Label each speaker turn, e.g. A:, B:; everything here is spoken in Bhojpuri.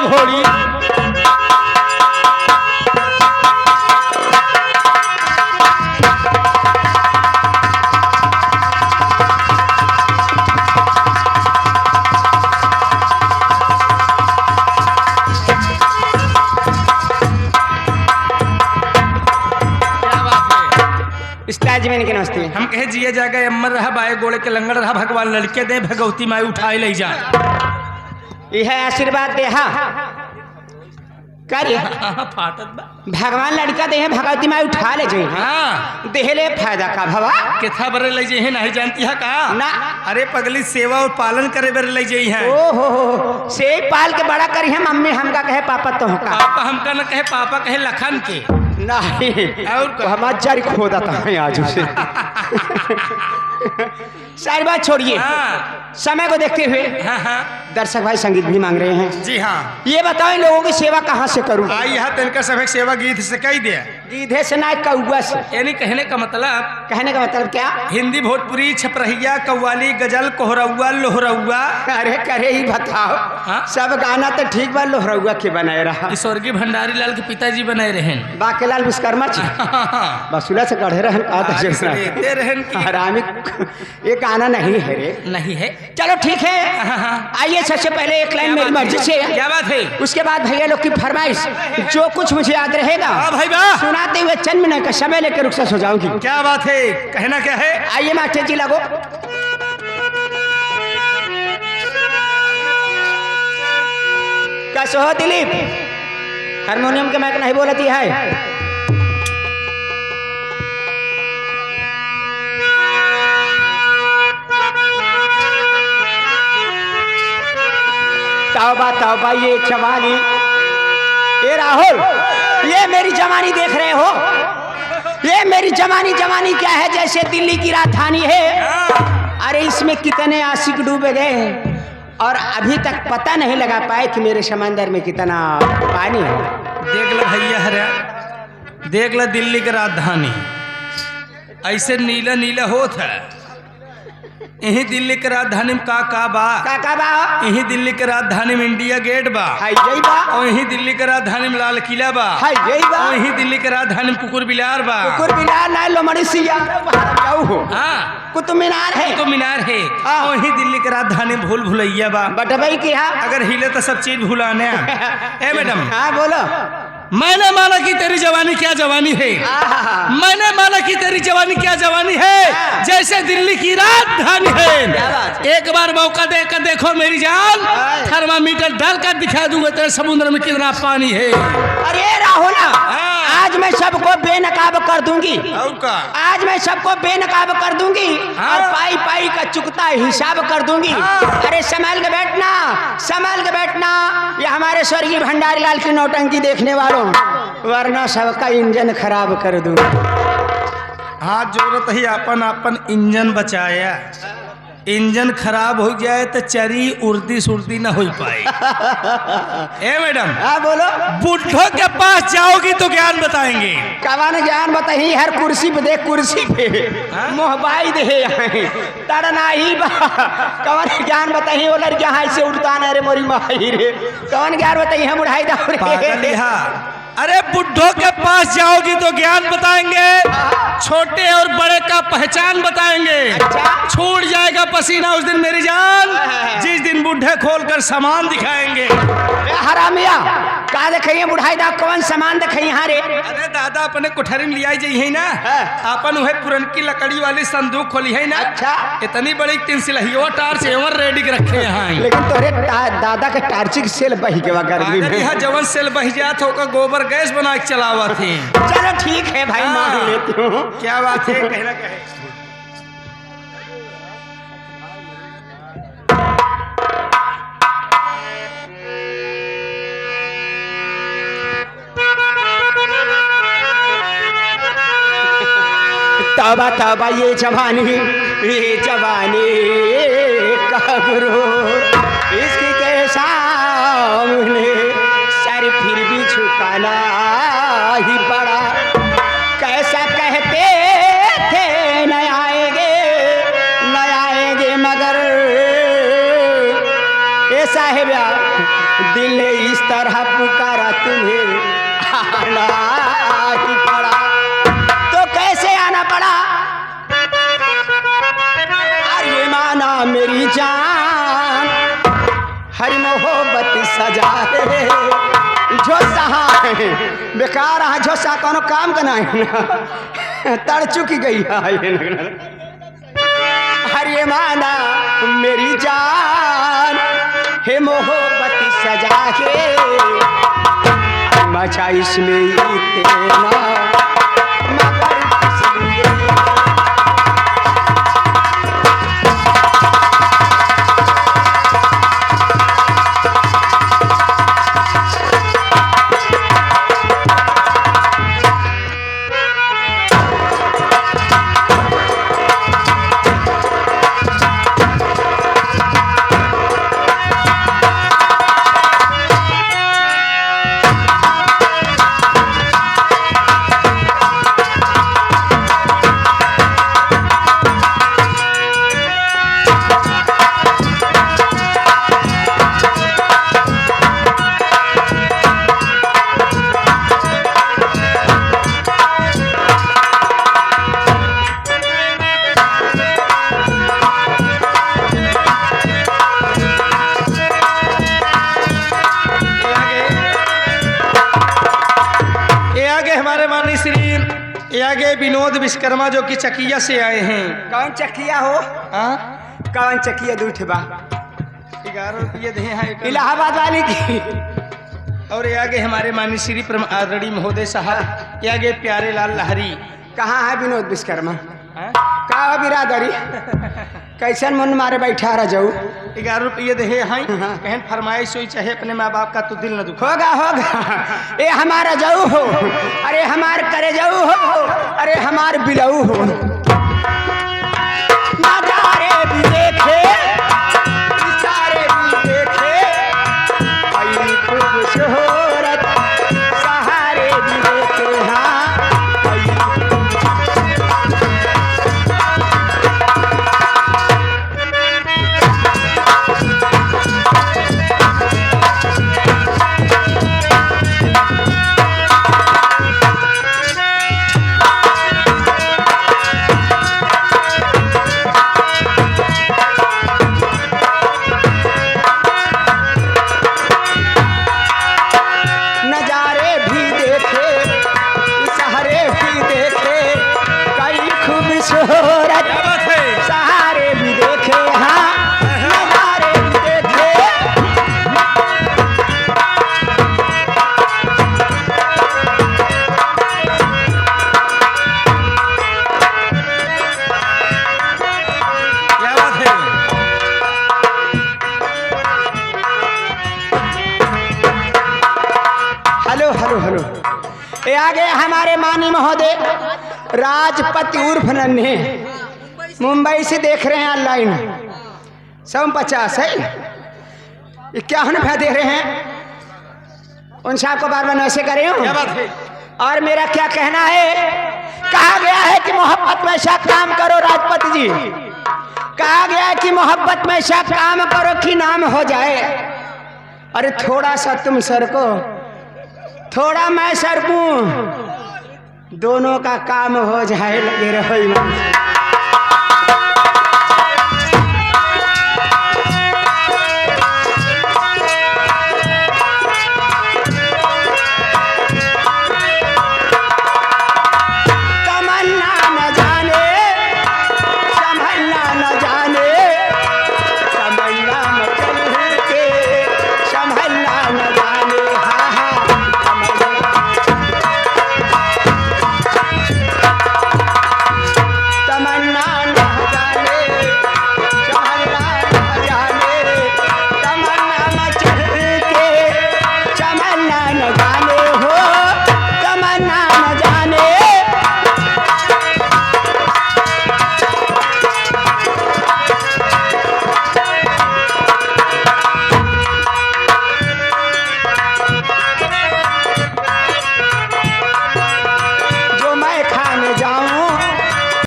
A: हमारी घोड़ी।
B: जमीन के नमस्ते।
A: हम कहे जिया जागा अमर रहा बाए गोड़े के लंगड़ रहा भगवान लड़के दे भगवती माई उठाए ले जाए।
B: यह आशीर्वाद दे हा
A: फाटत बा
B: भगवान लड़का दे भगवती माई उठा ले जाए।
A: हाँ
B: देहले फायदा का भवा
A: किथा बरे ले जाए नहीं जानती है का
B: ना।
A: अरे पगली सेवा और पालन करे बरे ले जाई है।
B: ओ हो से पाल के बड़ा करी है मम्मी हमका कहे पापा तो का
A: पापा हमका न कहे पापा कहे लखन के
B: नहीं
A: और
B: हमारा जारी खो देता है आज उसे। सारी बात छोड़िए।
A: हाँ।
B: समय को देखते हुए
A: हाँ।
B: दर्शक भाई संगीत भी मांग रहे हैं।
A: जी हाँ
B: ये बताओ इन लोगों की सेवा कहाँ से करूं?
A: आई यहाँ तिनका सब सेवा गीत से कही दे
B: गीधे से ना कौआ से।
A: यानी कहने का मतलब
B: कहने का मतलब क्या?
A: हिंदी भोजपुरी छपरहिया कव्वाली गजल कोहरौआ लोहरौआ।
B: अरे करे ही बताओ।
A: हाँ?
B: सब गाना तो ठीक बा लोहरौआ के बनाए रहा
A: स्वर्गीय भंडारी लाल के पिताजी बनाए रहे
B: बाकेलाल विश्वकर्मा जी बसुला से गढ़े रहन हरामी। ये गाना नहीं है रे।
A: नहीं है
B: चलो ठीक है। आइए सबसे पहले एक लाइन मेरी मर्जी से।
A: क्या बात है?
B: उसके बाद भैया लोग की फरमाइश जो कुछ मुझे याद रहेगा
A: भाई वाह
B: सुनाते हुए चंद मिनट का समय लेकर रुखसत हो जाऊंगी।
A: क्या बात है? कहना क्या है?
B: आइए मास्टर जी लगो। कैसे हो दिलीप? हारमोनियम के माइक नहीं बोलती है। तौबा तौबा ये जवानी। ये राहुल ये मेरी जवानी देख रहे हो? ये मेरी जवानी जवानी क्या है? जैसे दिल्ली की राजधानी है। अरे इसमें कितने आशिक डूबे गए और अभी तक पता नहीं लगा पाए कि मेरे समंदर में कितना पानी है।
A: देख लो भैया हरे देख लो दिल्ली की राजधानी ऐसे नीला नीला होत है। यही दिल्ली के राजधानी में का बा यही दिल्ली के राजधानी में इंडिया गेट बा और यही दिल्ली के राजधानी में लाल किला बा और यही दिल्ली के राजधानी में कुकुर बिलार बा।
B: कुकुर बिलार ना लोमड़ी सिया कुतुब मीनार है।
A: कुतुब मीनार है और यही दिल्ली के राजधानी में भूल भुलैया बा।
B: बटबई की
A: अगर हिले तो सब चीज भुलाने। ए मैडम
B: हाँ बोलो।
A: मैंने माना कि तेरी जवानी क्या जवानी है। मैंने माना कि तेरी जवानी क्या जवानी है। जैसे दिल्ली की राजधानी है। एक बार मौका देकर देखो मेरी जान थर्मामीटर डालकर दिखा दूंगा तेरे समुद्र में कितना पानी है।
B: अरे राहुल आज मैं सबको बेनकाब कर दूंगी। आज मैं सबको बेनकाब कर दूंगी और पाई पाई का चुकता हिसाब कर दूंगी। अरे संभाल के बैठना संभाल के बैठना। ये हमारे स्वर्गीय भंडारी लाल की नौटंकी देखने वालों वरना सबका इंजन खराब कर दूंगा।
A: हाँ जरूरत ही अपन अपन इंजन बचाया। इंजन खराब हो जाए तो चरी उर्दी सुर्दी न हो पाए। ए मैडम
B: हाँ बोलो।
A: बुढ़ों के पास जाओगी तो ज्ञान बताएंगे।
B: कवन ज्ञान बताही हर कुर्सी पे देख कुर्सी पे मोहबाई दे तड़ना ही कवन ज्ञान बताही वो लड़कियां हाथ से उड़ता न रे मोरी माही रे। कवन ज्ञान बताही हम उड़ाई दा।
A: अरे बुढ़ों के पास जाओगी तो ज्ञान बताएंगे। छोटे और बड़े का पहचान बताएंगे। छूट जाएगा पसीना उस दिन मेरी जान जिस दिन बुढ़े खोलकर सामान दिखाएंगे।
B: हरामिया का दिखाइए बुढ़ाई दा कौन सामान दिखाई यहाँ रे?
A: अरे दादा अपने कोठरी में लिया जाइए ना अपन वह पुरनकी लकड़ी वाली संदूक खोली है ना।
B: अच्छा
A: इतनी बड़ी 3 सिलहियो टार्च एवं रेडी रखे यहाँ।
B: लेकिन तोरे दादा के टार्चिक सेल बही के गर्मी में
A: यहाँ जवन सेल बही जात होकर गोबर गैस बना के चलावा थे।
B: चलो ठीक है भाई मान लेती हूँ।
A: क्या बात है? कहना क्या है?
B: तौबा तौबा ये जवानी का गुरु इसकी के सामने सर फिर भी झुकाना ही पड़ा। कैसा कहते थे न आएंगे मगर ये साहिब दिल ने इस तरह पुकारा तुम्हें आना ही पड़ा, तो कैसे आना पड़ा? अरे माना मेरी जान, हर मोहब्बत सजा है झोसा है, बेकार है झोसा, कोनो काम का नहीं तड़ चुकी गई है। हरे माना मेरी जान, हे मोहब्बत सजा के मचा इसमें तेना मगर इसलिए।
A: ये आगे विनोद विश्वकर्मा जो कि चकिया से आए हैं।
B: कौन चकिया हो? कौन चकिया दूठ बा?
A: 11 रुपये दे हैं
B: इलाहाबाद वाली की।
A: और ये आगे हमारे माननीय श्री परम आदरणीय महोदय साहब, ये आगे प्यारे लाल लहरी।
B: कहाँ है विनोद विश्वकर्मा? का बिरादरी कैसन मन मारे बैठा रह जाऊ?
A: 11 रुपये दे हैं कहन फरमाइश हुई, चाहे अपने माँ बाप का तो दिल न दुख।
B: होगा होगा, ये हमारा जाऊ हो, अरे हमार करे जाऊ हो, अरे हमार बिलऊ हो। नजारे भी देखे, इशारे भी देखे, आई खूबसूरत सहारे भी देखे। हाँ सहारे भी देखे। हाँ नजारे भी देखे।
A: क्या बात है?
B: हेलो हेलो हेलो, ये आ गए हमारे माननीय महोदय राजपति उर्फ नन्हे, मुंबई से देख रहे हैं ऑनलाइन। 150 है, 51 रुपया दे रहे हैं। उन साहब को बार बार ऐसे करे हूँ।
A: क्या बात है?
B: और मेरा क्या कहना है, कहा गया है कि मोहब्बत में ऐसा काम करो राजपति जी, कहा गया है कि मोहब्बत में ऐसा काम करो कि नाम हो जाए। अरे थोड़ा सा तुम सरको, थोड़ा मैं सरकूं, दोनों का काम हो जाए, लगे रहो।